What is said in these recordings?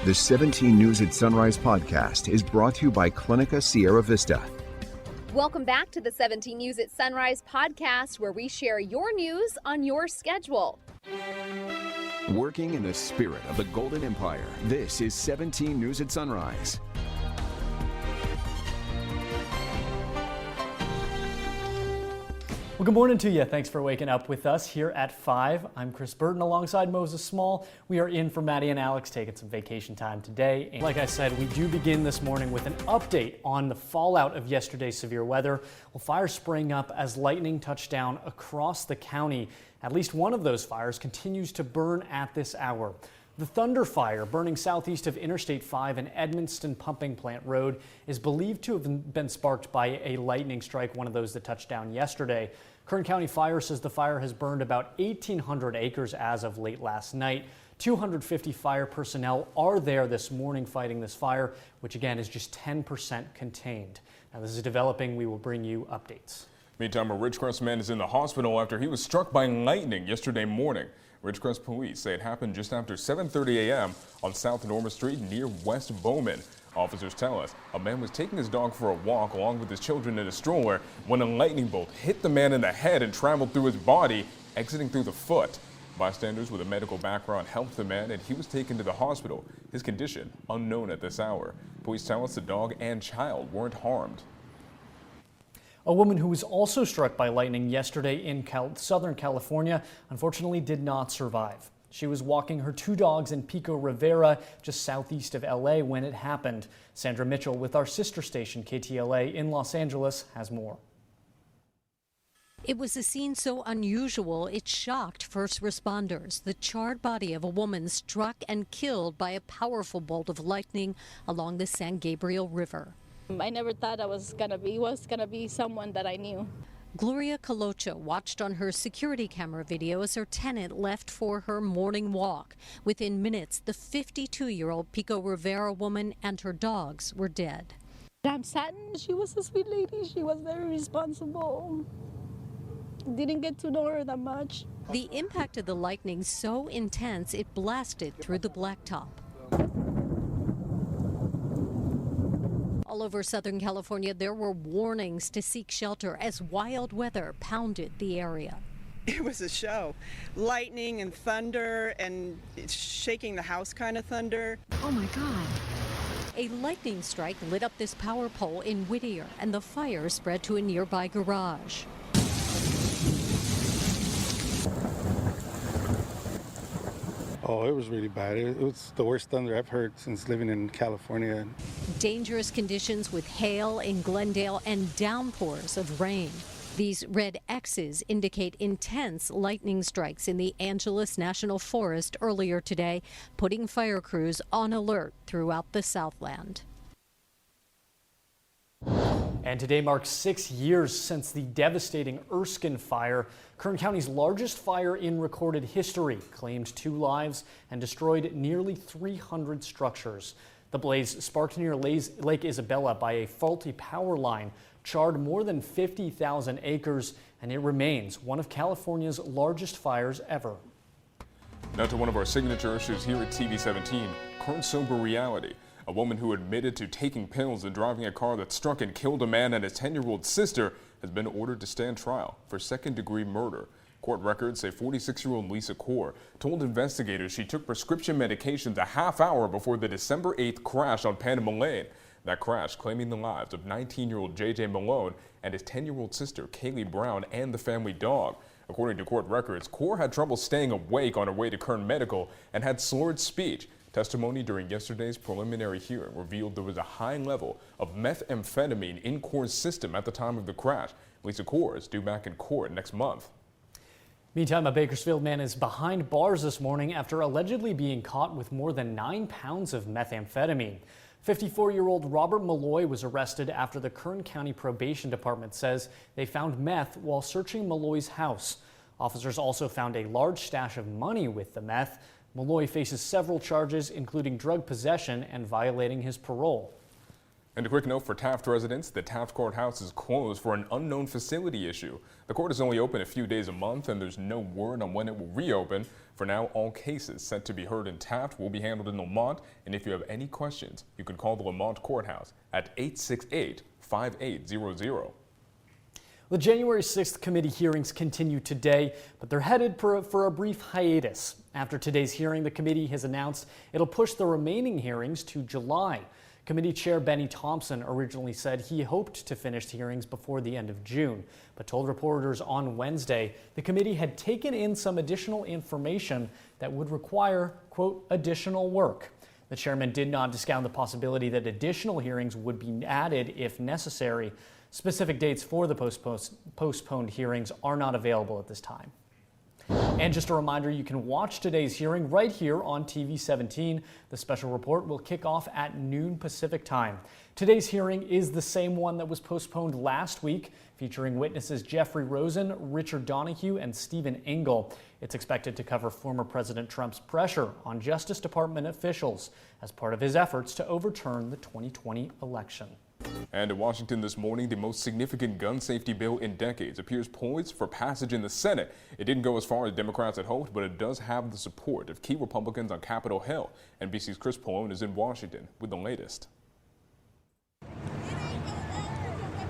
The 17 News at Sunrise podcast is brought to you by Clinica Sierra Vista. Welcome back to the 17 News at Sunrise podcast, where we share your news on your schedule. Working in the spirit of the Golden Empire, this is 17 News at Sunrise. Well, good morning to you. Thanks for waking up with us here at 5. I'm Chris Burton alongside Moses Small. We are in for Maddie and Alex taking some vacation time today. And like I said, we do begin this morning with an update on the fallout of yesterday's severe weather. Well, fires sprang up as lightning touched down across the county. At least one of those fires continues to burn at this hour. The Thunder Fire, burning southeast of Interstate 5 and Edmonston Pumping Plant Road, is believed to have been sparked by a lightning strike, one of those that touched down yesterday. Kern County Fire says the fire has burned about 1,800 acres as of late last night. 250 fire personnel are there this morning fighting this fire, which again is just 10% contained. Now, this is developing. We will bring you updates. Meantime, a Ridgecrest man is in the hospital after he was struck by lightning yesterday morning. Ridgecrest police say it happened just after 7:30 a.m. on South Norma Street near West Bowman. Officers tell us a man was taking his dog for a walk along with his children in a stroller when a lightning bolt hit the man in the head and traveled through his body, exiting through the foot. Bystanders with a medical background helped the man, and he was taken to the hospital. His condition unknown at this hour. Police tell us the dog and child weren't harmed. A woman who was also struck by lightning yesterday in Southern California unfortunately did not survive. She was walking her two dogs in Pico Rivera, just southeast of LA, when it happened. Sandra Mitchell with our sister station KTLA in Los Angeles has more. It was a scene so unusual it shocked first responders. The charred body of a woman struck and killed by a powerful bolt of lightning along the San Gabriel River. I never thought I was gonna be someone that I knew. Gloria Colocha watched on her security camera video as her tenant left for her morning walk. Within minutes, the 52-year-old Pico Rivera woman and her dogs were dead. I'm saddened. She was a sweet lady. She was very responsible. Didn't get to know her that much. The impact of the lightning so intense it blasted through the blacktop. All over Southern California, there were warnings to seek shelter as wild weather pounded the area. It was a show. Lightning and thunder and shaking the house kind of thunder. Oh my God. A lightning strike lit up this power pole in Whittier, and the fire spread to a nearby garage. Oh, it was really bad. It was the worst thunder I've heard since living in California. Dangerous conditions with hail in Glendale and downpours of rain. These red X's indicate intense lightning strikes in the Angeles National Forest earlier today, putting fire crews on alert throughout the Southland. And today marks 6 years since the devastating Erskine fire. Kern County's largest fire in recorded history claimed 2 lives and destroyed nearly 300 structures. The blaze sparked near Lake Isabella by a faulty power line, charred more than 50,000 acres, and it remains one of California's largest fires ever. Now to one of our signature issues here at TV 17, current sober reality. A woman who admitted to taking pills and driving a car that struck and killed a man and his 10-year-old sister has been ordered to stand trial for second-degree murder. Court records say 46-year-old Lisa Kaur told investigators she took prescription medications a half hour before the December 8th crash on Panama Lane. That crash claiming the lives of 19-year-old J.J. Malone and his 10-year-old sister Kaylee Brown and the family dog. According to court records, Kaur had trouble staying awake on her way to Kern Medical and had slurred speech. Testimony during yesterday's preliminary hearing revealed there was a high level of methamphetamine in Kaur's system at the time of the crash. Lisa Kaur is due back in court next month. Meantime, a Bakersfield man is behind bars this morning after allegedly being caught with more than 9 pounds of methamphetamine. 54-year-old Robert Malloy was arrested after the Kern County Probation Department says they found meth while searching Malloy's house. Officers also found a large stash of money with the meth. Malloy faces several charges, including drug possession and violating his parole. And a quick note for Taft residents, the Taft Courthouse is closed for an unknown facility issue. The court is only open a few days a month and there's no word on when it will reopen. For now, all cases set to be heard in Taft will be handled in Lamont. And if you have any questions, you can call the Lamont Courthouse at 868-5800. The January 6th committee hearings continue today, but they're headed for a brief hiatus. After today's hearing, the committee has announced it'll push the remaining hearings to July. Committee Chair Benny Thompson originally said he hoped to finish the hearings before the end of June, but told reporters on Wednesday the committee had taken in some additional information that would require, quote, additional work. The chairman did not discount the possibility that additional hearings would be added if necessary. Specific dates for the postponed hearings are not available at this time. And just a reminder, you can watch today's hearing right here on TV 17. The special report will kick off at noon Pacific time. Today's hearing is the same one that was postponed last week, featuring witnesses Jeffrey Rosen, Richard Donahue, and Stephen Engel. It's expected to cover former President Trump's pressure on Justice Department officials as part of his efforts to overturn the 2020 election. And in Washington this morning, the most significant gun safety bill in decades appears poised for passage in the Senate. It didn't go as far as Democrats had hoped, but it does have the support of key Republicans on Capitol Hill. NBC's Chris Pallone is in Washington with the latest.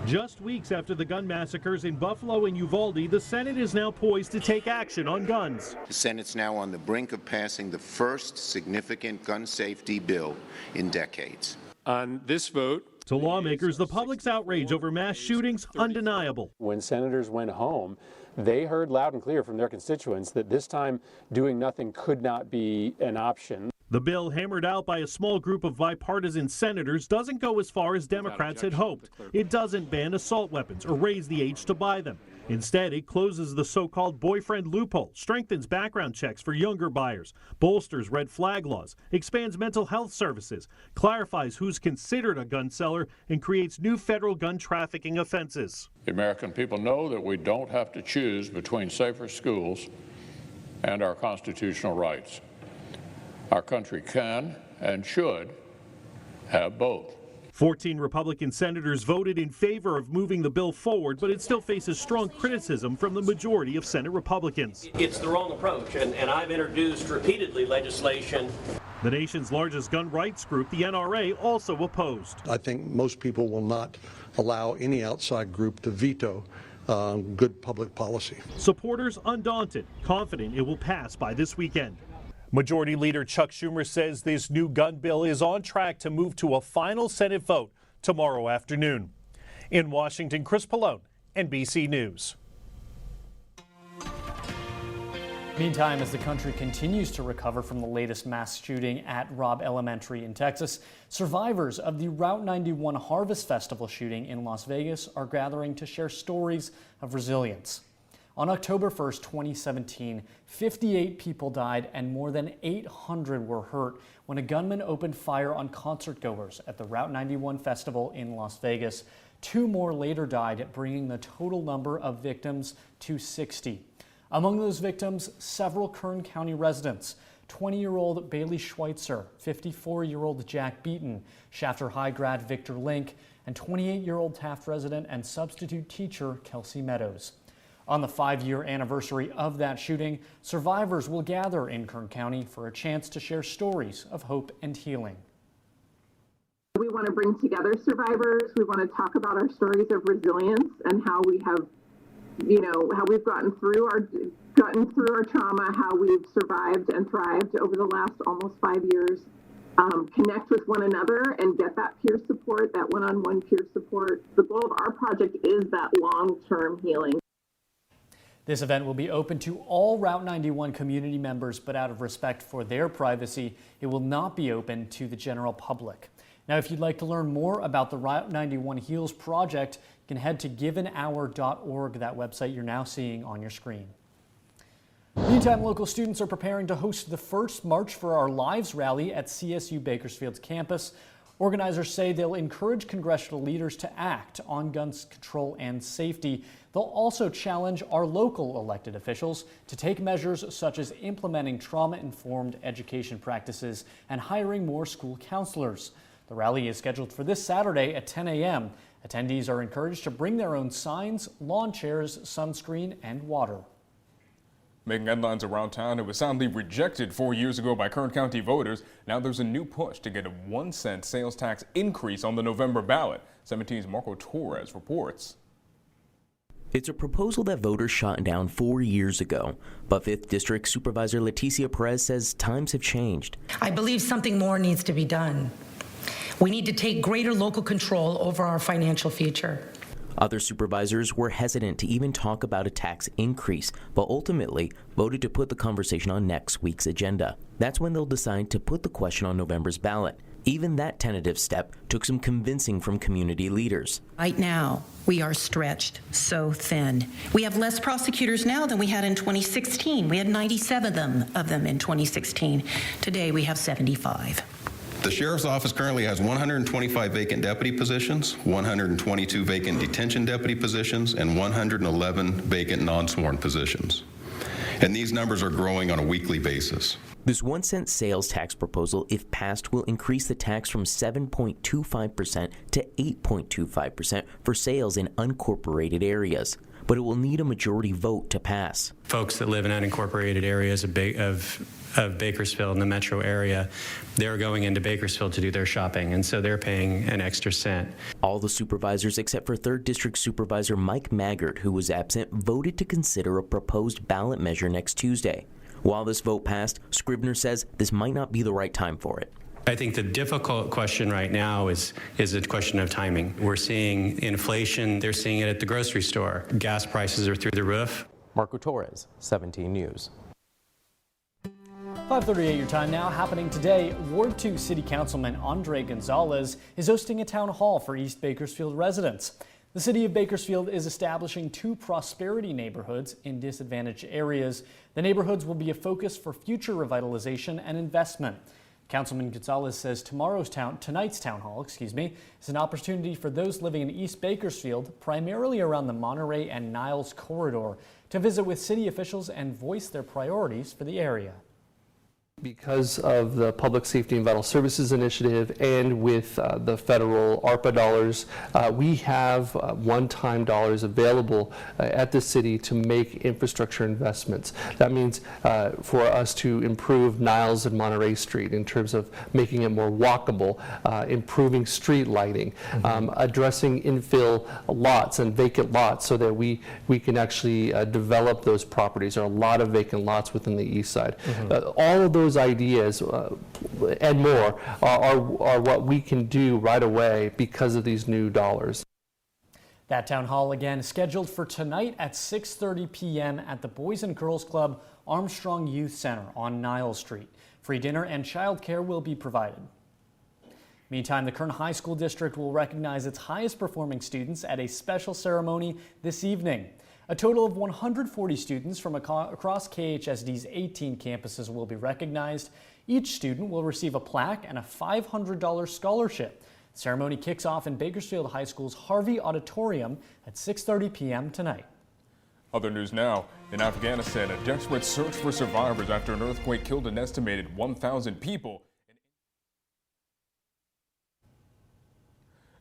Just weeks after the gun massacres in Buffalo and Uvalde, the Senate is now poised to take action on guns. The Senate's now on the brink of passing the first significant gun safety bill in decades. On this vote, to lawmakers, the public's outrage over mass shootings undeniable. When senators went home, they heard loud and clear from their constituents that this time doing nothing could not be an option. The bill, hammered out by a small group of bipartisan senators, doesn't go as far as Democrats had hoped. It doesn't ban assault weapons or raise the age to buy them. Instead, it closes the so-called boyfriend loophole, strengthens background checks for younger buyers, bolsters red flag laws, expands mental health services, clarifies who's considered a gun seller, and creates new federal gun trafficking offenses. The American people know that we don't have to choose between safer schools and our constitutional rights. Our country can and should have both. 14 Republican senators voted in favor of moving the bill forward, but it still faces strong criticism from the majority of Senate Republicans. It's the wrong approach, and I've introduced repeatedly legislation. The nation's largest gun rights group, the NRA, also opposed. I think most people will not allow any outside group to veto good public policy. Supporters undaunted, confident it will pass by this weekend. Majority Leader Chuck Schumer says this new gun bill is on track to move to a final Senate vote tomorrow afternoon. In Washington, Chris Pallone, NBC News. Meantime, as the country continues to recover from the latest mass shooting at Robb Elementary in Texas, survivors of the Route 91 Harvest Festival shooting in Las Vegas are gathering to share stories of resilience. On October 1st, 2017, 58 people died and more than 800 were hurt when a gunman opened fire on concertgoers at the Route 91 festival in Las Vegas. 2 more later died, bringing the total number of victims to 60. Among those victims, several Kern County residents. 20-year-old Bailey Schweitzer, 54-year-old Jack Beaton, Shafter High grad Victor Link, and 28-year-old Taft resident and substitute teacher Kelsey Meadows. On the 5-year anniversary of that shooting, survivors will gather in Kern County for a chance to share stories of hope and healing. We want to bring together survivors. We want to talk about our stories of resilience and how we have, how we've gotten through our trauma, how we've survived and thrived over the last almost 5 years. Connect with one another and get that peer support, that one-on-one peer support. The goal of our project is that long-term healing. This event will be open to all Route 91 community members, but out of respect for their privacy, it will not be open to the general public. Now, if you'd like to learn more about the Route 91 Heals project, you can head to givenhour.org, that website you're now seeing on your screen. Meantime, local students are preparing to host the first March for Our Lives rally at CSU Bakersfield's campus. Organizers say they'll encourage congressional leaders to act on gun control and safety. They'll also challenge our local elected officials to take measures such as implementing trauma-informed education practices and hiring more school counselors. The rally is scheduled for this Saturday at 10 a.m. Attendees are encouraged to bring their own signs, lawn chairs, sunscreen, and water. Making headlines around town, it was soundly rejected 4 years ago by Kern County voters. Now there's a new push to get a 1-cent sales tax increase on the November ballot. 17's Marco Torres reports. It's a proposal that voters shot down 4 years ago, but 5th District Supervisor Leticia Perez says times have changed. I believe something more needs to be done. We need to take greater local control over our financial future. Other supervisors were hesitant to even talk about a tax increase, but ultimately voted to put the conversation on next week's agenda. That's when they'll decide to put the question on November's ballot. Even that tentative step took some convincing from community leaders. Right now, we are stretched so thin. We have less prosecutors now than we had in 2016. We had 97 of them in 2016. Today, we have 75. The Sheriff's Office currently has 125 vacant deputy positions, 122 vacant detention deputy positions, and 111 vacant non-sworn positions. And these numbers are growing on a weekly basis. This 1-cent sales tax proposal, if passed, will increase the tax from 7.25% to 8.25% for sales in unincorporated areas. But it will need a majority vote to pass. Folks that live in unincorporated areas of Bakersfield and the metro area, they're going into Bakersfield to do their shopping, and so they're paying an extra cent. All the supervisors except for 3rd District Supervisor Mike Maggart, who was absent, voted to consider a proposed ballot measure next Tuesday. While this vote passed, Scribner says this might not be the right time for it. I think the difficult question right now is a question of timing. We're seeing inflation. They're seeing it at the grocery store. Gas prices are through the roof. Marco Torres, 17 News. 5:38 your time now. Happening today, Ward 2 City Councilman Andre Gonzalez is hosting a town hall for East Bakersfield residents. The city of Bakersfield is establishing 2 prosperity neighborhoods in disadvantaged areas. The neighborhoods will be a focus for future revitalization and investment. Councilman Gonzalez says tonight's town hall, is an opportunity for those living in East Bakersfield, primarily around the Monterey and Niles corridor, to visit with city officials and voice their priorities for the area. Because of the Public Safety and Vital Services Initiative and with the federal ARPA dollars, we have one-time dollars available at the city to make infrastructure investments. That means for us to improve Niles and Monterey Street in terms of making it more walkable, improving street lighting, addressing infill lots and vacant lots so that we can actually develop those properties. There are a lot of vacant lots within the east side. All of those ideas and more are what we can do right away because of these new dollars. That town hall again scheduled for tonight at 6:30 p.m. at the Boys and Girls Club Armstrong Youth Center on Niles Street. Free dinner and childcare will be provided. Meantime, the Kern High School District will recognize its highest performing students at a special ceremony this evening. A total of 140 students from across KHSD's 18 campuses will be recognized. Each student will receive a plaque and a $500 scholarship. The ceremony kicks off in Bakersfield High School's Harvey Auditorium at 6:30 p.m. tonight. Other news now. In Afghanistan, a desperate search for survivors after an earthquake killed an estimated 1,000 people.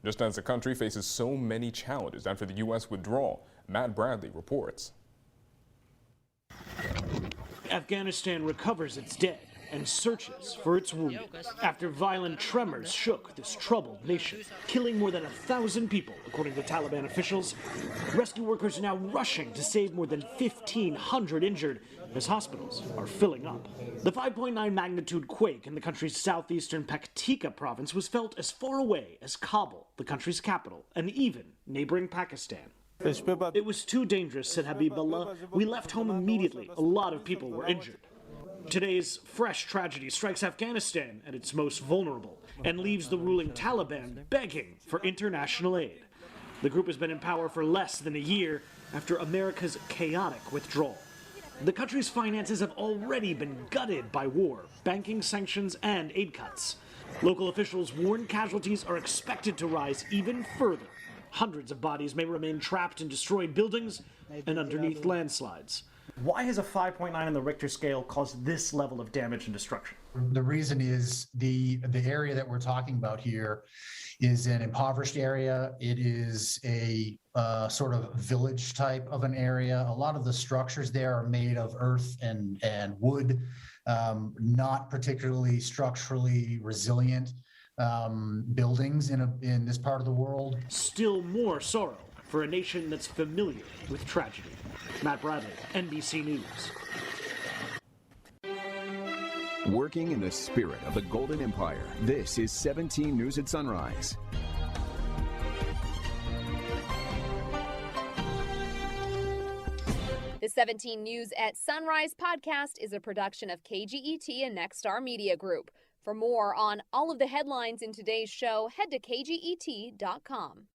Just as the country faces so many challenges after the U.S. withdrawal, Matt Bradley reports. Afghanistan recovers its dead and searches for its wounded after violent tremors shook this troubled nation, killing more than 1,000 people, according to Taliban officials. Rescue workers are now rushing to save more than 1,500 injured as hospitals are filling up. The 5.9 magnitude quake in the country's southeastern Paktika province was felt as far away as Kabul, the country's capital, and even neighboring Pakistan. It was too dangerous, said Habibullah. We left home immediately. A lot of people were injured. Today's fresh tragedy strikes Afghanistan at its most vulnerable and leaves the ruling Taliban begging for international aid. The group has been in power for less than a year after America's chaotic withdrawal. The country's finances have already been gutted by war, banking sanctions, and aid cuts. Local officials warn casualties are expected to rise even further. Hundreds of bodies may remain trapped in destroyed buildings and underneath landslides. Why has a 5.9 on the Richter scale caused this level of damage and destruction? The reason is the area that we're talking about here is an impoverished area. It is a sort of village type of an area. A lot of the structures there are made of earth and wood, not particularly structurally resilient buildings in this part of the world. Still more sorrow for a nation that's familiar with tragedy. Matt Bradley, NBC News. Working in the spirit of the Golden Empire, this is 17 News at Sunrise. The 17 News at Sunrise podcast is a production of KGET and Nexstar Media Group. For more on all of the headlines in today's show, head to kget.com.